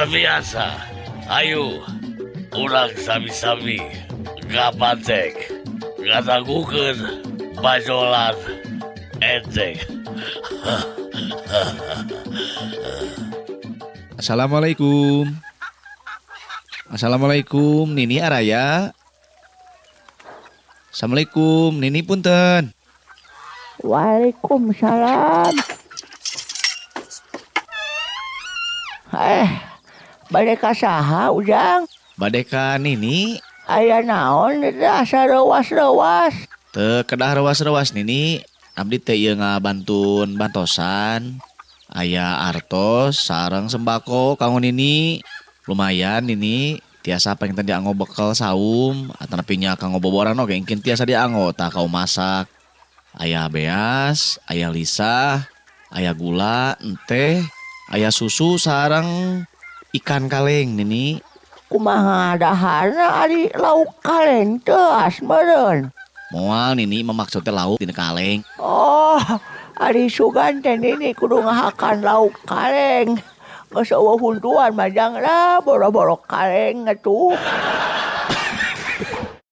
Biasa, ayo, urang sami-sami, gapatek, ngatagukeun bajolan enteng. Assalamualaikum. Assalamualaikum, Nini Araya. Assalamualaikum, Nini punten. Waalaikumsalam. Bade ka saha Ujang? Bade ka Nini. Aya naon dah sarewas-rewas? Teu kedah rewas-rewas Nini. Abdi teh ieu ngabantun bantosan. Aya artos sareng sembako kanggo Nini. Lumayan Nini. Tiasa pengen dianggo bekal saum. Atanapinya kanggo boboran oge engkeun tiasa dianggo tah kau masak. Aya beas, aya lisah, aya gula, teh, aya susu sareng ikan kaleng Nini. Kumaha dahana ari lauk kaleng teu asmeureun. Moal Nini memaksud teh lauk dina kaleng. Oh, ari sugan teh Nini kudu ngahakan lauk kaleng. Geus eueuh huntuan majang lah boro-boro kaleng atuh.